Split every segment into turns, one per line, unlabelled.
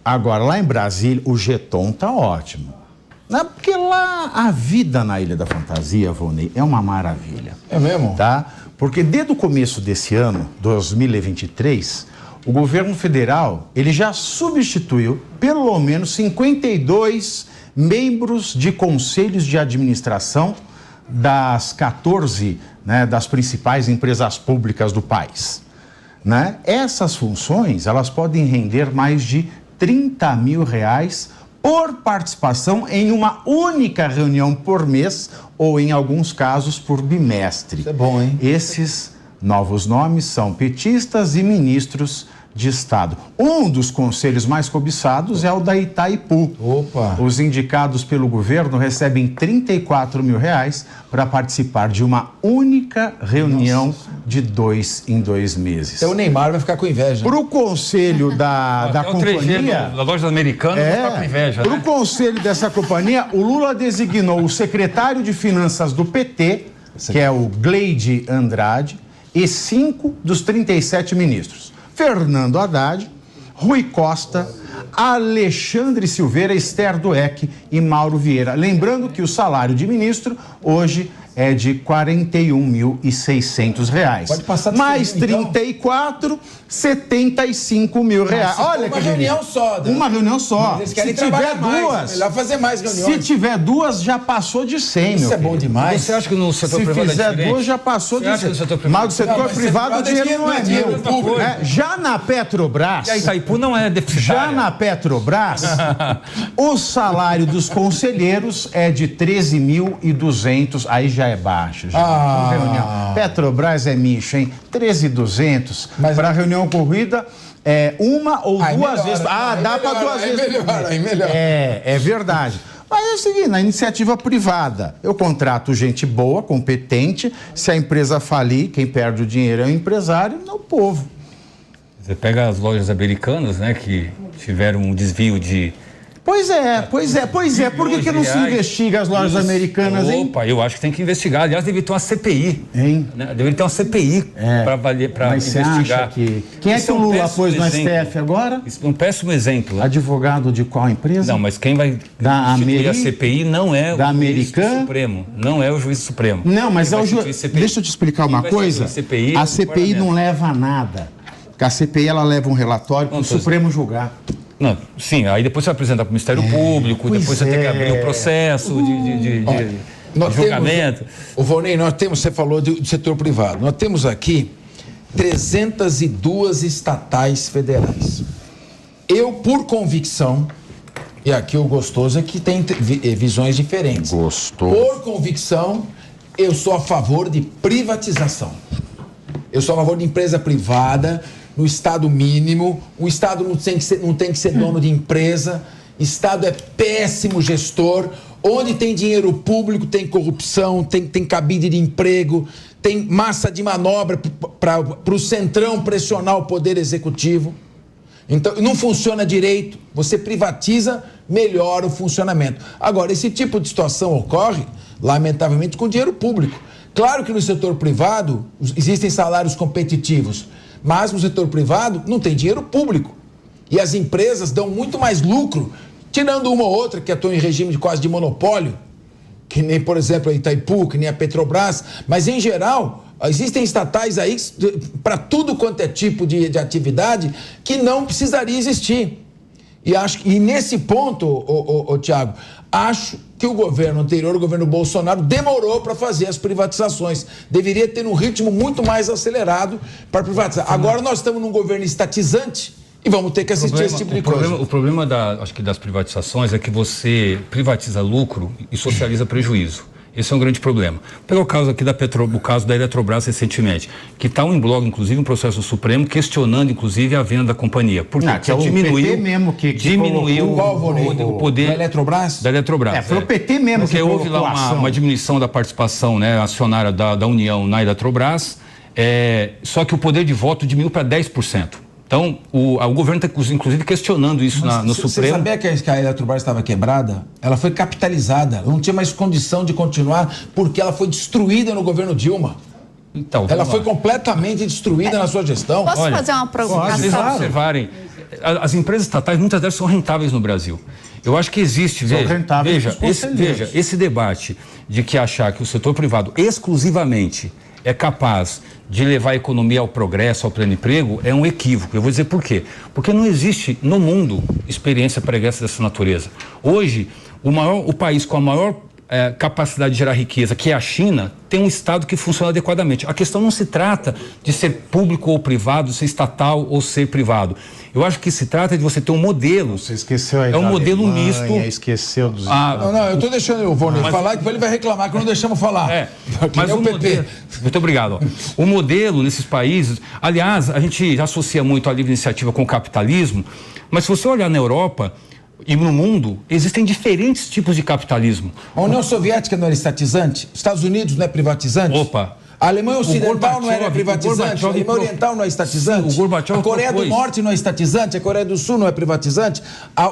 Agora, lá em Brasília, o jeton tá ótimo. Né? Porque lá a vida na Ilha da Fantasia, Volney, é uma maravilha.
É mesmo?
Tá? Porque desde o começo desse ano, 2023, o governo federal, ele já substituiu pelo menos 52 membros de conselhos de administração das 14, né, das principais empresas públicas do país. Né? Essas funções, elas podem render mais de R$30 mil por participação em uma única reunião por mês ou, em alguns casos, por bimestre.
Isso é bom, hein?
Esses novos nomes são petistas e ministros de Estado. Um dos conselhos mais cobiçados é o da Itaipu.
Opa!
Os indicados pelo governo recebem R$34 mil para participar de uma única reunião de 2 em 2 meses.
Então o Neymar vai ficar com inveja.
Para o conselho da companhia...
Da loja americana vai ficar com inveja,
Para o conselho dessa companhia, o Lula designou o secretário de Finanças do PT, que é o Gleide Andrade, e 5 dos 37 ministros. Fernando Haddad, Rui Costa, Alexandre Silveira, Esther Dweck e Mauro Vieira. Lembrando que o salário de ministro hoje é de R$41.600.
Pode passar de
mais
então.
34, R$75 mil. Olha que
reunião só.
Uma reunião só.
Eles querem
Se tiver
mais,
duas,
é melhor fazer mais reuniões.
Se tiver duas, já passou de 100,
Isso é bom demais.
Você acha que no setor privado
Se fizer
é
duas, já passou de 100.
Mas
do setor privado, o dinheiro não é meu. Já na Petrobras...
E a Itaipu não é deficitária.
Já na Petrobras, o salário dos conselheiros é de 13.200, aí já é baixo. Reunião. Petrobras é micho, hein? 13.200 para reunião corrida, uma ou duas vezes. Dá para duas vezes.
Melhor.
É verdade. Mas é o seguinte, na iniciativa privada, eu contrato gente boa, competente, se a empresa falir, quem perde o dinheiro é o empresário, não o povo.
Você pega as lojas americanas, né, que tiveram um desvio de...
Pois é. Por que não se investiga as lojas americanas, hein?
Opa, eu acho que tem que investigar. Aliás, deveria ter uma CPI.
Hein?
Né? Deveria ter uma CPI para investigar.
Mas você acha que... Quem é que o Lula pôs no STF agora?
Isso é um péssimo exemplo.
Advogado de qual empresa?
Não, mas quem vai instituir a CPI não é o juiz supremo. Não é o juiz supremo.
Não, mas é o juiz... Deixa eu te explicar uma coisa. A CPI não leva a nada. Porque a CPI, ela leva um relatório para o Supremo julgar.
Não, sim, aí depois você vai apresentar para o Ministério Público, depois você tem que abrir o processo de julgamento.
O Volney, você falou do setor privado. Nós temos aqui 302 estatais federais. Eu, por convicção, e aqui o gostoso é que tem visões diferentes.
Gostoso.
Por convicção, eu sou a favor de privatização. Eu sou a favor de empresa privada, no Estado mínimo. O Estado não tem que ser dono de empresa. Estado é péssimo gestor. Onde tem dinheiro público, tem corrupção, tem cabide de emprego, tem massa de manobra para o centrão pressionar o poder executivo. Então, não funciona direito. Você privatiza, melhora o funcionamento. Agora, esse tipo de situação ocorre, lamentavelmente, com dinheiro público. Claro que no setor privado existem salários competitivos, mas no setor privado não tem dinheiro público. E as empresas dão muito mais lucro, tirando uma ou outra que atua em regime de quase de monopólio, que nem, por exemplo, a Itaipu, que nem a Petrobras, mas em geral, existem estatais aí para tudo quanto é tipo de atividade que não precisaria existir. E nesse ponto, Tiago, acho que o governo anterior, o governo Bolsonaro, demorou para fazer as privatizações. Deveria ter um ritmo muito mais acelerado para privatizar. Agora nós estamos num governo estatizante e vamos ter que assistir esse tipo de coisa.
O problema acho que das privatizações é que você privatiza lucro e socializa prejuízo. Esse é um grande problema. Pega o caso aqui o caso da Eletrobras recentemente, que está em blog, inclusive, um processo Supremo, questionando, inclusive, a venda da companhia. Porque
que diminuiu, PT mesmo
diminuiu o poder
da Eletrobras?
Da Eletrobras.
Foi o PT mesmo
porque
que
houve lá uma diminuição da participação, né, acionária da União na Eletrobras, só que o poder de voto diminuiu para 10%. Então, o governo está, inclusive, questionando isso no Supremo.
Você sabia que a Eletrobras estava quebrada? Ela foi capitalizada, ela não tinha mais condição de continuar porque ela foi destruída no governo Dilma.
Então,
ela foi completamente destruída na sua gestão.
Posso fazer uma provocação?
Se vocês observarem, as empresas estatais, muitas delas são rentáveis no Brasil. Eu acho que existe, veja, esse debate de que achar que o setor privado exclusivamente é capaz de levar a economia ao progresso, ao pleno emprego, é um equívoco. Eu vou dizer por quê. Porque não existe no mundo experiência pregressa dessa natureza. Hoje, o país com a maior capacidade de gerar riqueza, que é a China, tem um Estado que funciona adequadamente. A questão não se trata de ser público ou privado, ser estatal ou ser privado. Eu acho que se trata de você ter um modelo.
Você esqueceu aí.
É um modelo misto.
Esqueceu dos.
Não, eu estou deixando o Volney falar, que ele vai reclamar que não deixamos falar.
Mas o modelo. Muito obrigado. O modelo nesses países, aliás, a gente associa muito a livre iniciativa com o capitalismo, mas se você olhar na Europa e no mundo, existem diferentes tipos de capitalismo.
A União Soviética não era estatizante? Os Estados Unidos não é privatizante?
Opa!
A Alemanha Ocidental não era privatizante? A Alemanha Oriental não é estatizante? A Coreia do Norte não é estatizante? A Coreia do Sul não é privatizante?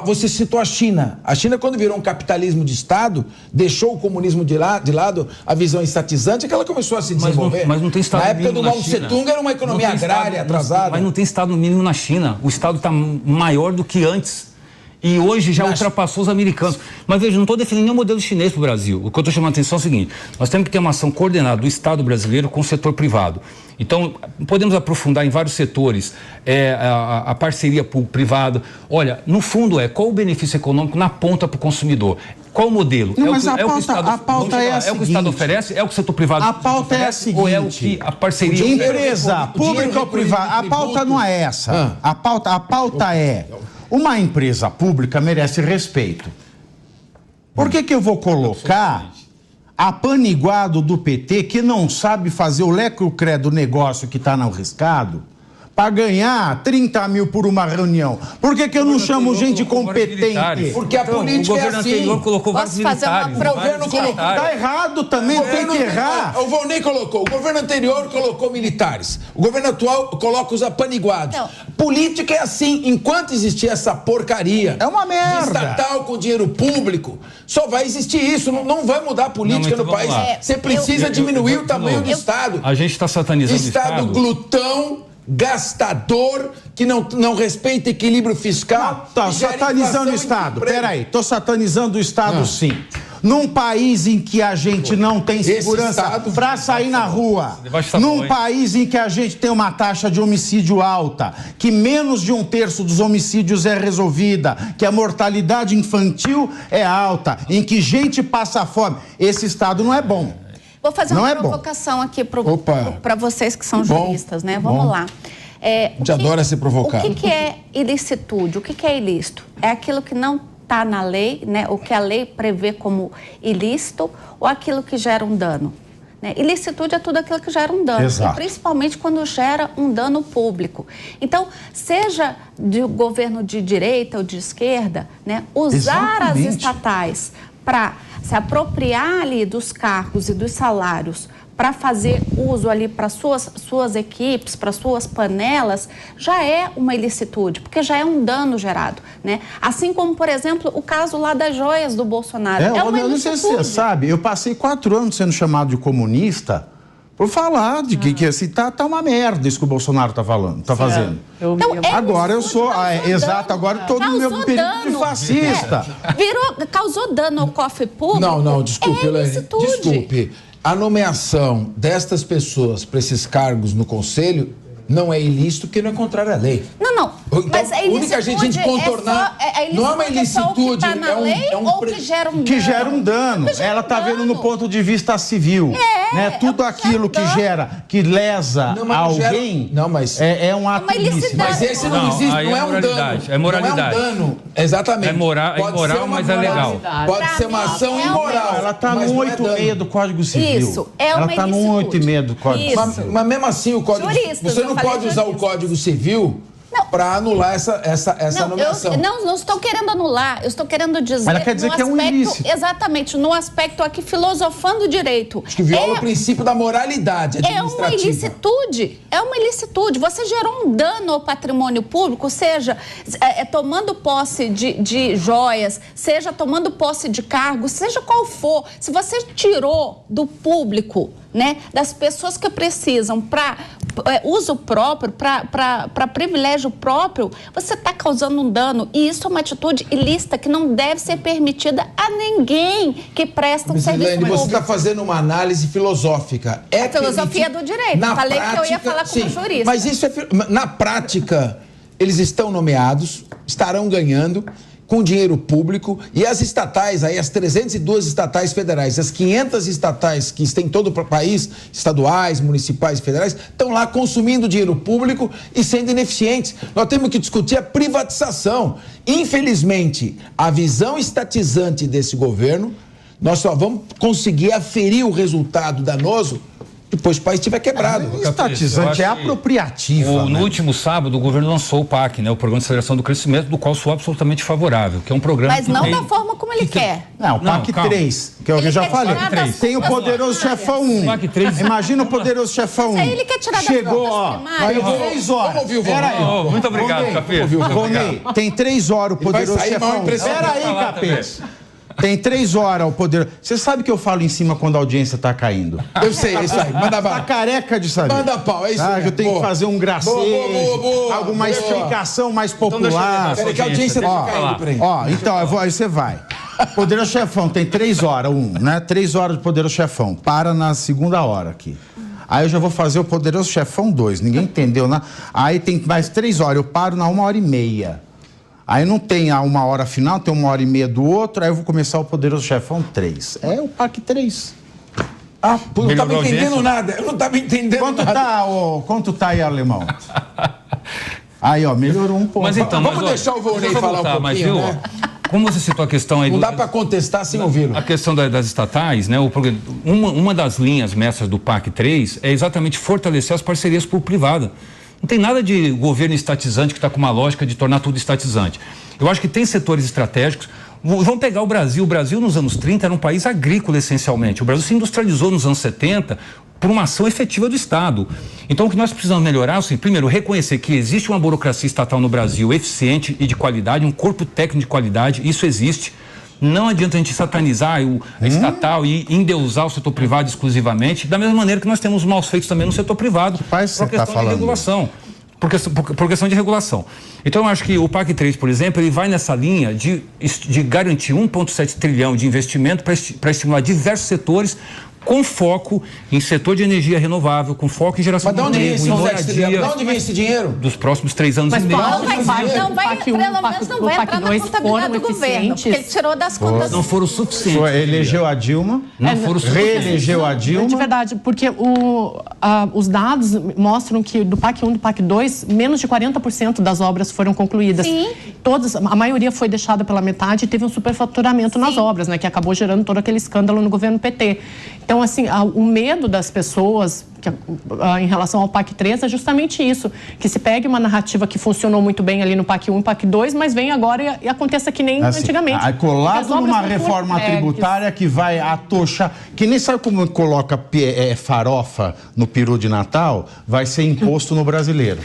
Você citou a China. A China, quando virou um capitalismo de Estado, deixou o comunismo de lado, a visão estatizante, é que ela começou a se desenvolver.
Mas não tem Estado mínimo na China.
Na época do Mao Tse-tung era uma economia agrária atrasada.
Mas não tem Estado mínimo na China. O Estado está maior do que antes. E hoje já ultrapassou os americanos. Mas veja, não estou defendendo nenhum modelo chinês para o Brasil. O que eu estou chamando a atenção é o seguinte: nós temos que ter uma ação coordenada do Estado brasileiro com o setor privado. Então, podemos aprofundar em vários setores a parceria público-privada. Olha, no fundo qual o benefício econômico na ponta para o consumidor? Qual o modelo?
Não, mas a pauta é a seguinte.
É o que o Estado oferece? É o que o setor privado
oferece? A pauta é a seguinte.
Ou é o que a parceria
de empresa, pública ou privada? A pauta não é essa. A pauta é: uma empresa pública merece respeito. Por que eu vou colocar apaniguado do PT, que não sabe fazer o leco-cré do negócio que está no riscado, para ganhar 30 mil por uma reunião? Por que eu não chamo gente competente?
Porque a política é assim.
Posso fazer uma provocação?
Tá errado também, tem que errar.
O Volney colocou, o governo anterior colocou militares. O governo atual coloca os apaniguados. Não. Política é assim. Enquanto existir essa porcaria,
é uma merda,
estatal com dinheiro público, só vai existir isso. Não vai mudar a política no país. Você precisa diminuir o tamanho do Estado.
A gente está satanizando o Estado.
Estado glutão, gastador, que não respeita equilíbrio fiscal.
Tá satanizando o Estado. Peraí, tô satanizando o Estado sim. Num país em que a gente não tem segurança para sair na rua, num país em que a gente tem uma taxa de homicídio alta, que menos de 1/3 dos homicídios é resolvida, que a mortalidade infantil é alta, em que gente passa fome, esse Estado não é bom.
Vou fazer uma provocação aqui para vocês que são juristas, né? Vamos lá.
A gente adora se provocar.
O que é ilicitude? O que é ilícito? É aquilo que não está na lei, né? O que a lei prevê como ilícito, ou aquilo que gera um dano, né? Ilicitude é tudo aquilo que gera um dano.
Exato.
E principalmente quando gera um dano público. Então, seja de governo de direita ou de esquerda, né? Usar as estatais para se apropriar ali dos cargos e dos salários para fazer uso ali para suas equipes, para suas panelas, já é uma ilicitude, porque já é um dano gerado, né? Assim como, por exemplo, o caso lá das joias do Bolsonaro. É uma ilicitude. Eu não sei se você sabe,
eu passei 4 anos sendo chamado de comunista por falar de que assim, tá uma merda isso que o Bolsonaro tá falando, tá fazendo.
Então,
agora eu sou, exato, agora todo o meu período de fascista.
Causou dano ao cofre público?
Não, desculpe, desculpe. A nomeação destas pessoas para esses cargos no Conselho não é ilícito porque não é contrário à lei.
Não.
Então,
mas a
única gente de contornar não é uma ilicitude,
tá na lei ou que gera um dano?
Que gera um dano. Ela está vendo no ponto de vista civil, né? Tudo aquilo que gera, que lesa alguém, é um ato ilícito.
Mas esse não existe, não é um dano.
É moralidade.
Não é um dano, exatamente.
É moral, mas é legal.
Pode ser uma ação imoral.
Ela está no 8.6 do Código Civil.
Isso, é uma ilicitude.
Ela está no 8.6 do Código Civil.
Mas mesmo assim o Código... Você não pode usar o Código Civil para anular essa nomeação.
Não estou querendo anular, eu estou querendo dizer...
Ela quer dizer que é um ilícito.
Exatamente, no aspecto aqui filosofando o direito.
Acho que viola o princípio da moralidade administrativa.
É uma ilicitude. Você gerou um dano ao patrimônio público, seja tomando posse de joias, seja tomando posse de cargos, seja qual for. Se você tirou do público, né, das pessoas que precisam para uso próprio, para privilégio próprio, você está causando um dano. E isso é uma atitude ilícita que não deve ser permitida a ninguém que presta um serviço público.
Você está fazendo uma análise filosófica.
A filosofia do direito. Falei que eu ia falar como jurista.
Mas isso na prática, eles estão nomeados, estarão ganhando com dinheiro público, e as estatais, aí as 302 estatais federais, as 500 estatais que têm em todo o país, estaduais, municipais e federais, estão lá consumindo dinheiro público e sendo ineficientes. Nós temos que discutir a privatização. Infelizmente, a visão estatizante desse governo, nós só vamos conseguir aferir o resultado danoso depois o país estiver quebrado.
Estatizante é apropriativa.
No último sábado, o governo lançou o PAC, né, o Programa de Aceleração do Crescimento, do qual sou absolutamente favorável, que é um programa...
Mas não da forma como ele quer.
Não, o PAC 3, que eu já falei. Tem o Poderoso Chefão 1.
PAC 3.
Imagina o Poderoso Chefão 1.
Ele quer tirar
Chegou, ó, 3 horas.
Vamos ouvir o
Peraí.
Muito obrigado, Capês.
Volney, tem 3 horas o Poderoso Chefão 1. Peraí, Capês. Tem 3 horas o poder. Você sabe que eu falo em cima quando a audiência tá caindo.
Eu sei, é isso aí. Manda pau.
Tá careca de saber.
Manda pau, é isso aí.
Eu tenho que fazer um gracejo, alguma explicação mais popular.
Peraí que a audiência tá caindo, peraí.
Então, aí você vai. Poderoso Chefão, tem 3 horas, né? 3 horas de Poderoso Chefão. Para na segunda hora aqui. Aí eu já vou fazer o Poderoso Chefão 2. Ninguém entendeu, né? Aí tem mais 3 horas. Eu paro na 1h30. Aí não tem a 1 hora final, tem 1h30 do outro, aí eu vou começar o Poderoso Chefão 3. É o PAC 3.
Pô, não estava entendendo nada. Eu não estava entendendo nada.
Quanto tá aí, alemão? Aí, ó, melhorou um pouco.
Mas então,
vamos deixar o Volney falar um pouquinho, né?
Como você citou a questão aí...
Não dá para contestar sem ouvi-lo.
A questão das estatais, né? Uma das linhas mestras do PAC 3 é exatamente fortalecer as parcerias público-privada. Não tem nada de governo estatizante que está com uma lógica de tornar tudo estatizante. Eu acho que tem setores estratégicos. Vamos pegar o Brasil. O Brasil, nos anos 30, era um país agrícola, essencialmente. O Brasil se industrializou nos anos 70 por uma ação efetiva do Estado. Então, o que nós precisamos melhorar, assim, primeiro, reconhecer que existe uma burocracia estatal no Brasil eficiente e de qualidade, um corpo técnico de qualidade, isso existe. Não adianta a gente satanizar a estatal e endeusar o setor privado exclusivamente, da mesma maneira que nós temos maus feitos também no setor privado, por questão de regulação. Por questão de regulação. Então, eu acho que o PAC 3, por exemplo, ele vai nessa linha de garantir 1,7 trilhão de investimento para estimular diversos setores, com foco em setor de energia renovável, com foco em geração de emprego, em moradia.
De onde vem esse dinheiro?
Dos próximos 3 anos e meio.
Não vai entrar na contabilidade do governo, porque ele tirou das contas.
Não foram suficientes.
Elegeu a Dilma,
não foram suficientes.
Reelegeu a Dilma.
De verdade, porque os dados mostram que do PAC 1 e do PAC 2, menos de 40% das obras foram concluídas.
Sim.
A maioria foi deixada pela metade e teve um superfaturamento nas obras, né, que acabou gerando todo aquele escândalo no governo PT. Então, assim, o medo das pessoas em relação ao PAC 3 é justamente isso, que se pegue uma narrativa que funcionou muito bem ali no PAC 1 e PAC 2, mas vem agora e aconteça que nem antigamente.
Colado numa reforma tributária que vai atochar, que nem sabe como coloca farofa no peru de Natal, vai ser imposto no brasileiro.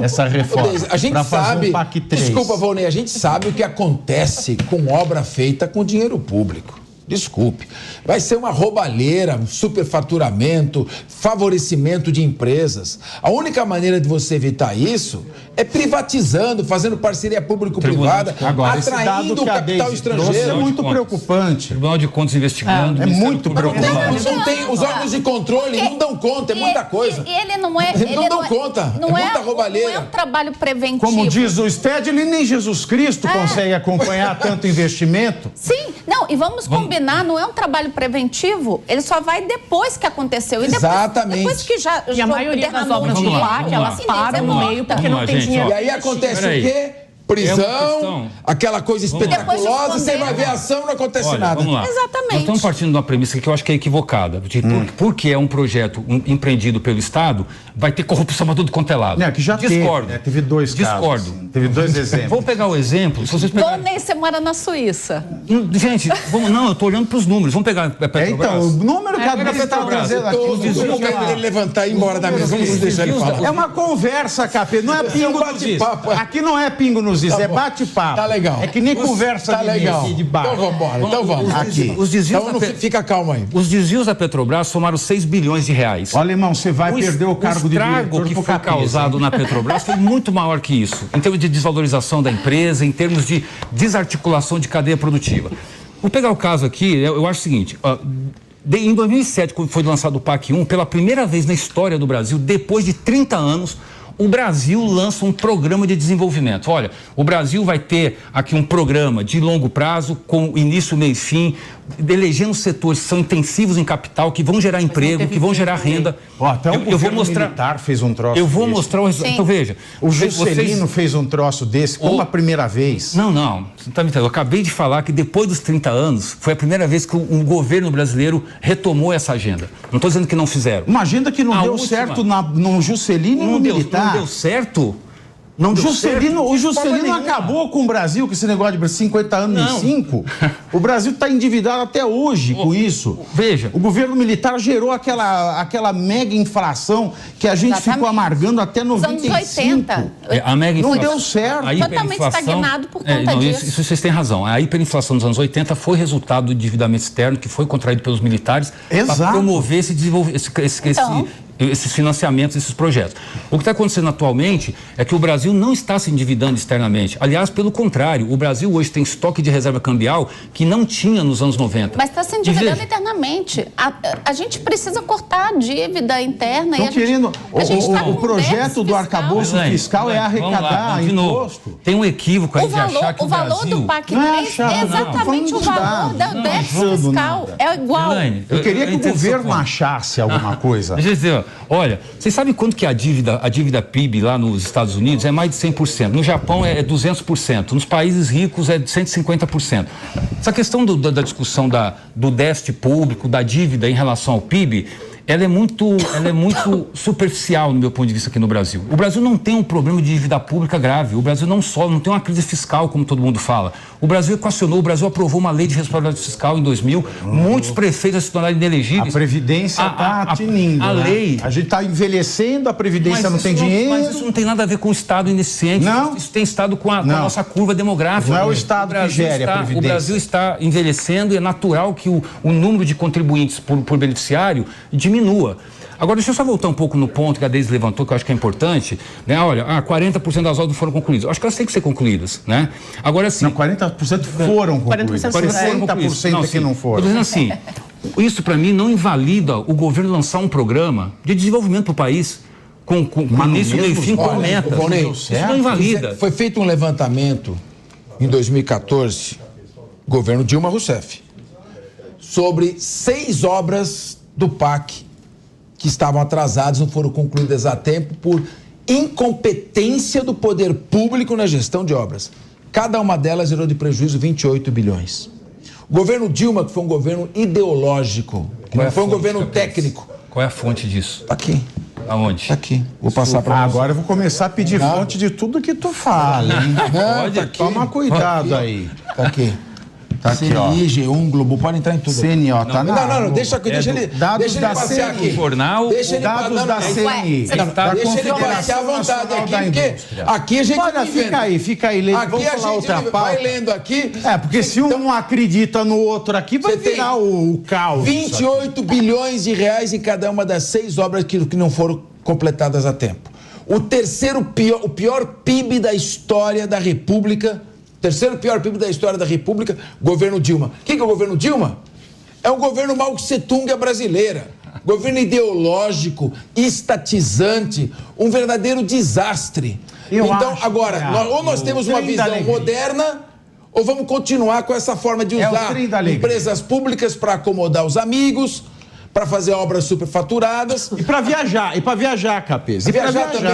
Essa reforma.
A gente sabe,
um PAC 3.
Desculpa, Volney, a gente sabe o que acontece com obra feita com dinheiro público. Desculpe, vai ser uma roubalheira, um superfaturamento, favorecimento de empresas. A única maneira de você evitar isso é privatizando, fazendo parceria público-privada, atraindo o capital estrangeiro.
É muito preocupante.
Tribunal de Contas investigando.
É muito preocupante.
Os órgãos de controle não dão conta, é muita coisa.
E ele não é...
Não dão conta, é muita roubalheira.
Não é um trabalho preventivo.
Como diz o Stedley, nem Jesus Cristo consegue acompanhar tanto investimento.
Sim, não, e vamos combinar, não é um trabalho preventivo, ele só vai depois que aconteceu. E
exatamente.
Depois que já...
E a maioria das obras do PAC, elas param no meio porque não tem dinheiro.
E aí acontece o quê? prisão, aquela coisa espetaculosa, você vai ver a ação, não acontece nada.
Vamos lá.
Exatamente.
Nós estamos partindo de uma premissa que eu acho que é equivocada. Porque é um projeto empreendido pelo Estado, vai ter corrupção para tudo quanto é lado.
Que já
discordo.
Teve dois casos.
Discordo.
Teve dois exemplos.
Vou pegar o exemplo. Se vocês pegarem...
Bom, nem você mora na Suíça.
Gente, eu estou olhando para os números. Vamos pegar a Petrobras.
Então, o número que a Bia está trazendo aqui...
Eu quero ele levantar e ir embora da mesa. Vamos deixar ele falar.
É uma conversa, Capeta. Não é pingo nos is. Aqui não é pingo nos is, é bate-papo.
Tá legal.
É que nem conversa
de bar. Então vamos embora. Então vamos.
Aqui.
Então fica calmo aí.
Os desvios da Petrobras somaram 6 bilhões de reais.
Olha, irmão, você vai perder o cargo de diretor.
O estrago que foi causado na Petrobras foi muito maior que isso, em termos de desvalorização da empresa, em termos de desarticulação de cadeia produtiva. Vou pegar o caso aqui, eu acho o seguinte... Em 2007, quando foi lançado o PAC 1, pela primeira vez na história do Brasil, depois de 30 anos, o Brasil lança um programa de desenvolvimento. Olha, o Brasil vai ter aqui um programa de longo prazo, com início, meio e fim, elegendo setores que são intensivos em capital, que vão gerar emprego, que vão gerar renda.
Até o governo militar fez um troço
Eu vou mostrar o resultado. Então, veja.
O Juscelino fez um troço desse como a primeira vez.
Não. Você tá me entendendo. Eu acabei de falar que depois dos 30 anos, foi a primeira vez que um governo brasileiro retomou essa agenda. Não estou dizendo que não fizeram.
Uma agenda que não deu certo no Juscelino e no militar.
Não deu certo?
O Juscelino acabou com o Brasil, com esse negócio de 50 anos em 5. O Brasil está endividado até hoje com isso.
Veja.
O governo militar gerou aquela mega inflação que a gente ficou amargando até 95.
Nos anos 80.
A mega
não
inflação,
deu certo.
Totalmente estagnado por conta disso.
Isso vocês têm razão. A hiperinflação dos anos 80 foi resultado do endividamento externo que foi contraído pelos militares para promover esses financiamentos, esses projetos. O que está acontecendo atualmente é que o Brasil não está se endividando externamente. Aliás, pelo contrário, o Brasil hoje tem estoque de reserva cambial que não tinha nos anos 90.
Mas está se endividando internamente. A gente precisa cortar a dívida interna.
O projeto do arcabouço fiscal é arrecadar imposto.
Tem um equívoco aí de achar que o
valor do PAC 3 é exatamente o valor do déficit fiscal. É igual.
Eu queria que o governo achasse alguma coisa.
Deixa eu dizer, olha, vocês sabem quanto que a dívida PIB lá nos Estados Unidos é mais de 100%. No Japão é 200%. Nos países ricos é de 150%. Essa questão da discussão do déficit público, da dívida em relação ao PIB, ela é muito superficial no meu ponto de vista aqui no Brasil. O Brasil não tem um problema de dívida pública grave. O Brasil não tem uma crise fiscal, como todo mundo fala. O Brasil equacionou, o Brasil aprovou uma lei de responsabilidade fiscal em 2000. Muitos prefeitos se tornaram inelegíveis.
A Previdência está tinindo.
A lei...
A gente está envelhecendo, a Previdência não tem dinheiro.
Mas isso não tem nada a ver com o Estado ineficiente.
Não.
Isso tem estado com a nossa curva demográfica.
Não é o Estado que gere a Previdência.
O Brasil está envelhecendo e é natural que o número de contribuintes por beneficiário diminua. Agora, deixa eu só voltar um pouco no ponto que a Deise levantou, que eu acho que é importante. Né? Olha, 40% das obras não foram concluídas. Eu acho que elas têm que ser concluídas. Né? Agora, sim...
Não, 40% foram concluídas. 60% é que não foram.
Estou dizendo assim, isso para mim não invalida o governo lançar um programa de desenvolvimento para o país, com início, meio e fim, com meta. Isso não invalida.
Foi feito um levantamento em 2014, governo Dilma Rousseff, sobre 6 obras do PAC que estavam atrasadas, não foram concluídas a tempo por incompetência do poder público na gestão de obras. Cada uma delas gerou de prejuízo 28 bilhões. O governo Dilma, que foi um governo ideológico, não foi um governo técnico.
Qual é a fonte disso?
Aqui.
Aonde?
Aqui. Vou passar para você.
Agora eu vou começar a pedir fonte de tudo que tu fala, hein?
Pode, aqui.
Toma cuidado aí.
Tá aqui.
Tá aqui, ó.
CNI, G1, Globo, pode entrar em tudo.
CNI, tá
Não, deixa ele
dados da
passear
CNI.
aqui.
Jornal,
dados da CNI.
Deixa ele passear à vontade aqui, porque aqui a gente
olha, fica aí, lendo.
Aqui a gente vai lendo aqui.
Porque se um não acredita no outro aqui, vai virar o caos.
28 bilhões de reais em cada uma das 6 obras que não foram completadas a tempo. O pior PIB da história da República. Terceiro pior PIB da história da República, governo Dilma. O que é o governo Dilma? É um governo Mao Tse-tung brasileira. Governo ideológico, estatizante, um verdadeiro desastre. Então, agora, ou nós temos uma visão moderna, ou vamos continuar com essa forma de usar empresas públicas para acomodar os amigos, para fazer obras superfaturadas.
E para viajar, Capês.
Viajar também.